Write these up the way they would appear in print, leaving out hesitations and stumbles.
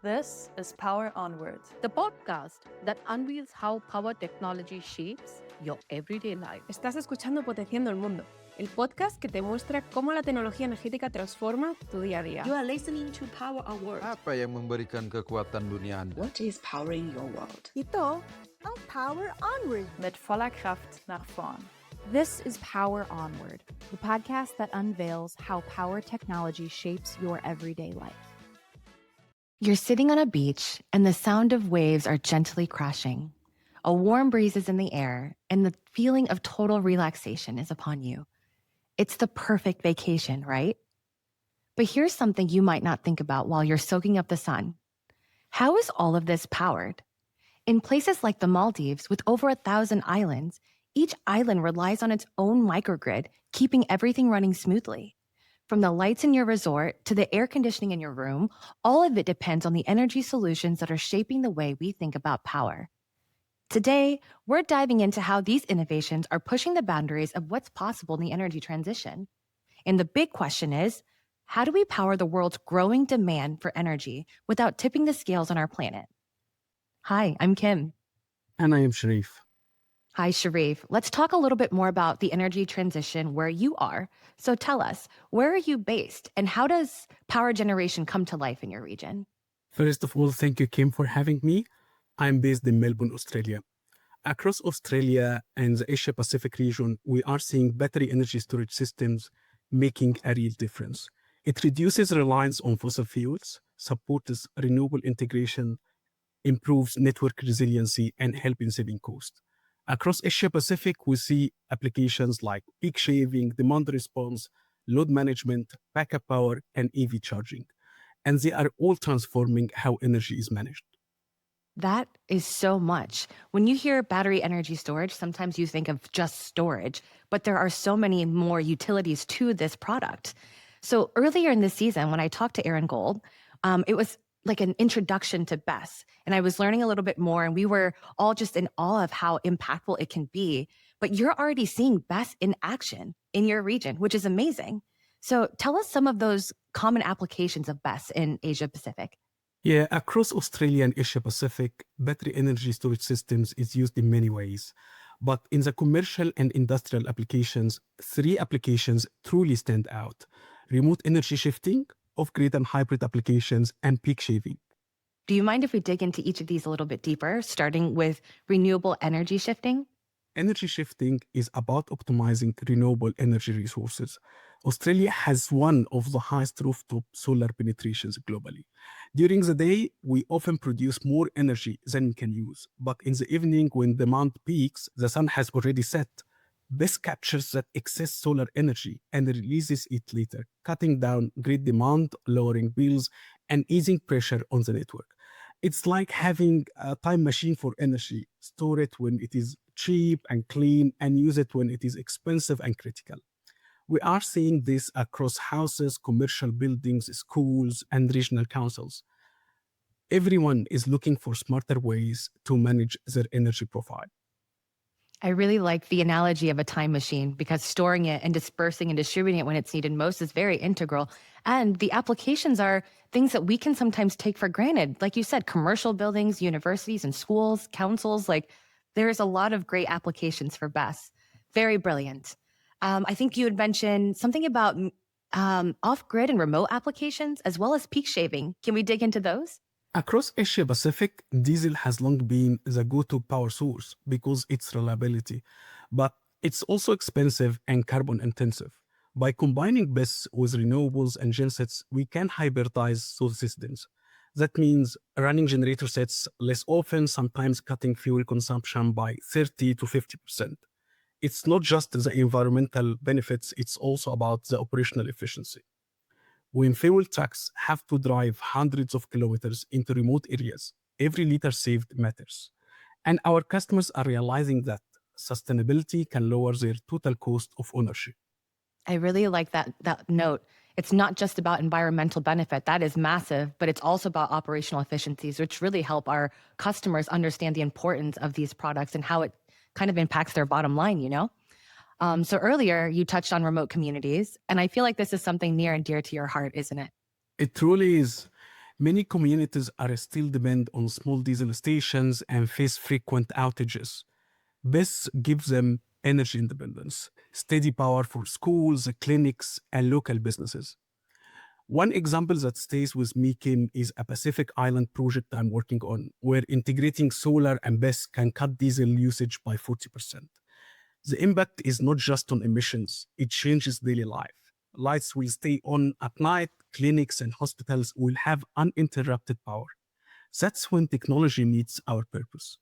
This is Power Onward. the podcast that unveils how power technology shapes your everyday life. Estás escuchando Potenciando el Mundo, el podcast que te muestra cómo la tecnología energética transforma tu día a día. You are listening to Power Onward. Apa yang memberikan kekuatan dunia Anda? What is powering your world? Ito ang Power Onward. Mit voller Kraft nach vorn. This is Power Onward, the podcast that unveils how power technology shapes your everyday life. You're sitting on a beach, and the sound of waves are gently crashing. A warm breeze is in the air, and the feeling of total relaxation is upon you. It's the perfect vacation, right? But here's something you might not think about while you're soaking up the sun. How is all of this powered? In places like the Maldives, with over 1,000 islands, each island relies on its own microgrid, keeping everything running smoothly. From the lights in your resort to the air conditioning in your room, all of it depends on the energy solutions that are shaping the way we think about power. Today, we're diving into how these innovations are pushing the boundaries of what's possible in the energy transition. And the big question is, how do we power the world's growing demand for energy without tipping the scales on our planet? Hi, I'm Kim. And I am Sherif. Hi, Sherif. Let's talk a little bit more about the energy transition where you are. So tell us, where are you based and how does power generation come to life in your region? First of all, thank you, Kim, for having me. I'm based in Melbourne, Australia. Across Australia and the Asia Pacific region, we are seeing battery energy storage systems making a real difference. It reduces reliance on fossil fuels, supports renewable integration, improves network resiliency, and help in saving cost. Across Asia Pacific, we see applications like peak shaving, demand response, load management, backup power, and EV charging. And they are all transforming how energy is managed. That is so much. When you hear battery energy storage, sometimes you think of just storage, but there are so many more utilities to this product. So earlier in this season, when I talked to Aaron Gold, it was like an introduction to BESS. And I was learning a little bit more, and we were all just in awe of how impactful it can be. But you're already seeing BESS in action in your region, which is amazing. So tell us some of those common applications of BESS in Asia Pacific. Yeah, across Australia and Asia Pacific, battery energy storage systems is used in many ways. But in the commercial and industrial applications, 3 applications truly stand out: remote energy shifting, off-grid and hybrid applications, and peak shaving. Do you mind if we dig into each of these a little bit deeper, starting with renewable energy shifting? Energy shifting is about optimizing renewable energy resources. Australia has one of the highest rooftop solar penetrations globally. During the day, we often produce more energy than we can use, but in the evening, when demand peaks, the sun has already set. BESS captures that excess solar energy and releases it later, cutting down grid demand, lowering bills, and easing pressure on the network. It's like having a time machine for energy. Store it when it is cheap and clean, and use it when it is expensive and critical. We are seeing this across houses, commercial buildings, schools, and regional councils. Everyone is looking for smarter ways to manage their energy profile. I really like the analogy of a time machine because storing it and dispersing and distributing it when it's needed most is very integral. And the applications are things that we can sometimes take for granted. Like you said, commercial buildings, universities and schools, councils, like there's a lot of great applications for BESS. Very brilliant. I think you had mentioned something about off-grid and remote applications as well as peak shaving. Can we dig into those? Across Asia Pacific, diesel has long been the go-to power source because its reliability, but it's also expensive and carbon intensive. By combining BESS with renewables and gensets, we can hybridize those systems. That means running generator sets less often, sometimes cutting fuel consumption by 30 to 50%. It's not just the environmental benefits, it's also about the operational efficiency. When fuel trucks have to drive hundreds of kilometers into remote areas, every liter saved matters. And our customers are realizing that sustainability can lower their total cost of ownership. I really like that note. It's not just about environmental benefit. That is massive, but it's also about operational efficiencies, which really help our customers understand the importance of these products and how it kind of impacts their bottom line, you know? So earlier you touched on remote communities, and I feel like this is something near and dear to your heart, isn't it? It truly is. Many communities are still depend on small diesel stations and face frequent outages. This gives them energy independence, steady power for schools, clinics, and local businesses. One example that stays with me, Kim, is a Pacific Island project I'm working on, where integrating solar and BESS can cut diesel usage by 40%. The impact is not just on emissions, it changes daily life. Lights will stay on at night, clinics and hospitals will have uninterrupted power. That's when technology meets our purpose.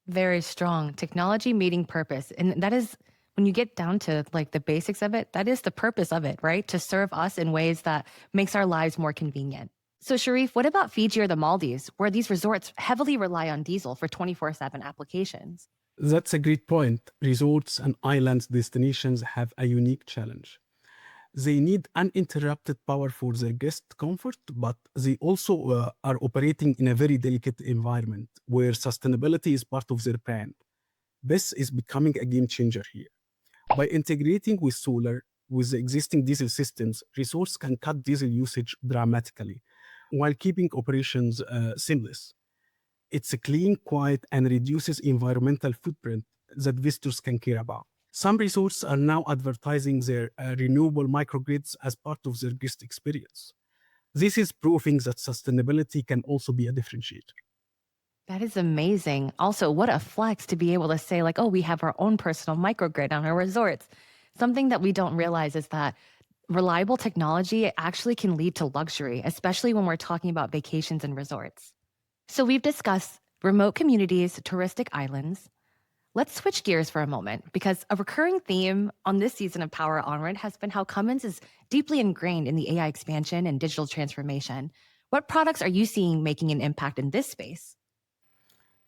Very strong. Technology meeting purpose. And that is, when you get down to like the basics of it, that is the purpose of it, right? To serve us in ways that makes our lives more convenient. So Sherif, what about Fiji or the Maldives, where these resorts heavily rely on diesel for 24/7 applications? That's a great point. Resorts and island destinations have a unique challenge. They need uninterrupted power for their guest comfort, but they also are operating in a very delicate environment where sustainability is part of their brand. This is becoming a game changer here. By integrating with solar, with the existing diesel systems, resorts can cut diesel usage dramatically while keeping operations seamless. It's clean, quiet, and reduces environmental footprint that visitors can care about. Some resorts are now advertising their renewable microgrids as part of their guest experience. This is proving that sustainability can also be a differentiator. That is amazing. Also, what a flex to be able to say like, oh, we have our own personal microgrid on our resorts. Something that we don't realize is that reliable technology actually can lead to luxury, especially when we're talking about vacations and resorts. So we've discussed remote communities, touristic islands. Let's switch gears for a moment, because a recurring theme on this season of Power Onward has been how Cummins is deeply ingrained in the AI expansion and digital transformation. What products are you seeing making an impact in this space?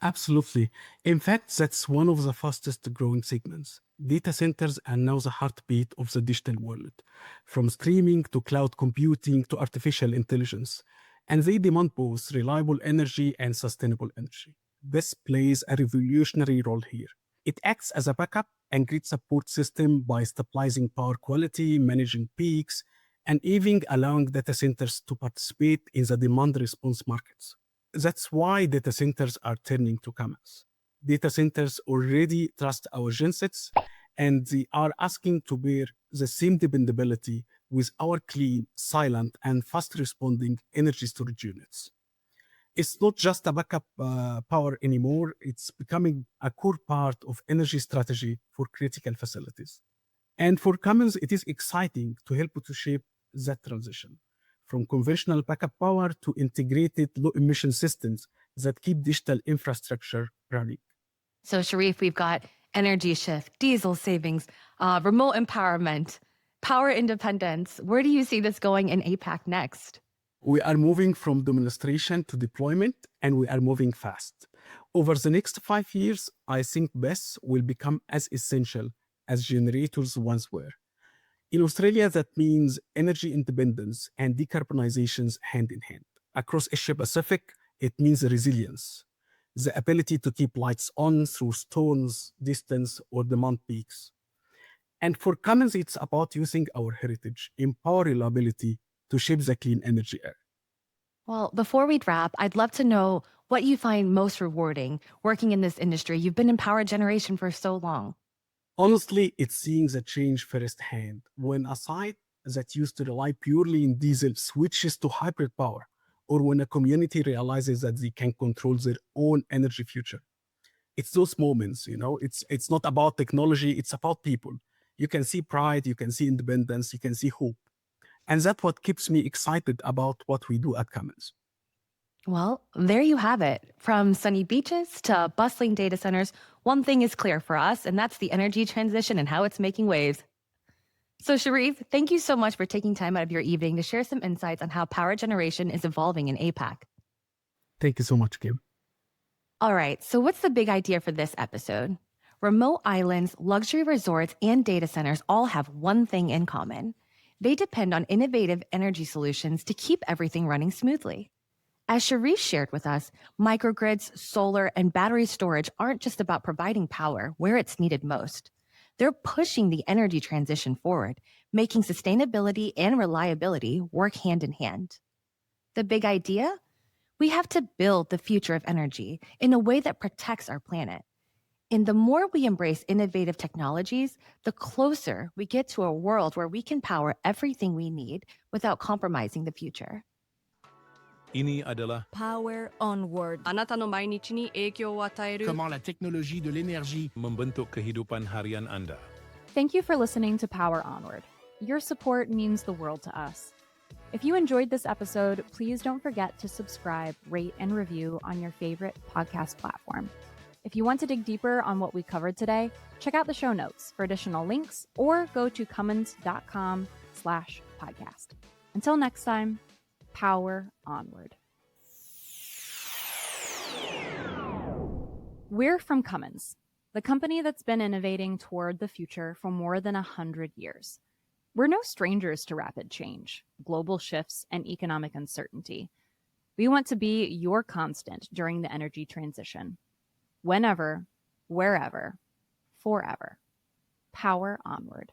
Absolutely. In fact, that's one of the fastest growing segments. Data centers are now the heartbeat of the digital world, from streaming to cloud computing to artificial intelligence. And they demand both reliable energy and sustainable energy. This plays a revolutionary role here. It acts as a backup and grid support system by stabilizing power quality, managing peaks, and even allowing data centers to participate in the demand response markets. That's why data centers are turning to Cummins. Data centers already trust our gensets, and they are asking to bear the same dependability with our clean, silent, and fast-responding energy storage units. It's not just a backup power anymore, it's becoming a core part of energy strategy for critical facilities. And for Cummins, it is exciting to help to shape that transition from conventional backup power to integrated low-emission systems that keep digital infrastructure running. So Sherif, we've got energy shift, diesel savings, remote empowerment, power independence. Where do you see this going in APAC next? We are moving from demonstration to deployment, and we are moving fast. Over the next 5 years, I think BESS will become as essential as generators once were. In Australia, that means energy independence and decarbonizations hand in hand. Across Asia Pacific, it means resilience, the ability to keep lights on through storms, distance, or demand peaks. And for Cummins, it's about using our heritage in power reliability to shape the clean energy era. Well, before we wrap, I'd love to know what you find most rewarding working in this industry. You've been in power generation for so long. Honestly, it's seeing the change firsthand. When a site that used to rely purely in diesel switches to hybrid power, or when a community realizes that they can control their own energy future. It's those moments, it's not about technology, it's about people. You can see pride, you can see independence, you can see hope. And that's what keeps me excited about what we do at Cummins. Well, there you have it. From sunny beaches to bustling data centers, one thing is clear for us, and that's the energy transition and how it's making waves. So Sherif, thank you so much for taking time out of your evening to share some insights on how power generation is evolving in APAC. Thank you so much, Kim. All right, so what's the big idea for this episode? Remote islands, luxury resorts, and data centers all have one thing in common. They depend on innovative energy solutions to keep everything running smoothly. As Sherif shared with us, microgrids, solar, and battery storage aren't just about providing power where it's needed most. They're pushing the energy transition forward, making sustainability and reliability work hand in hand. The big idea? We have to build the future of energy in a way that protects our planet. And the more we embrace innovative technologies, the closer we get to a world where we can power everything we need without compromising the future. Ini adalah Power Onward. あなたの毎日に影響を与える Comment la technologie de l'énergie membentuk kehidupan harian Anda. Thank you for listening to Power Onward. Your support means the world to us. If you enjoyed this episode, please don't forget to subscribe, rate, and review on your favorite podcast platform. If you want to dig deeper on what we covered today, check out the show notes for additional links or go to cummins.com/podcast. Until next time, Power Onward. We're from Cummins, the company that's been innovating toward the future for more than 100 years. We're no strangers to rapid change, global shifts, and economic uncertainty. We want to be your constant during the energy transition. Whenever, wherever, forever. Power Onward.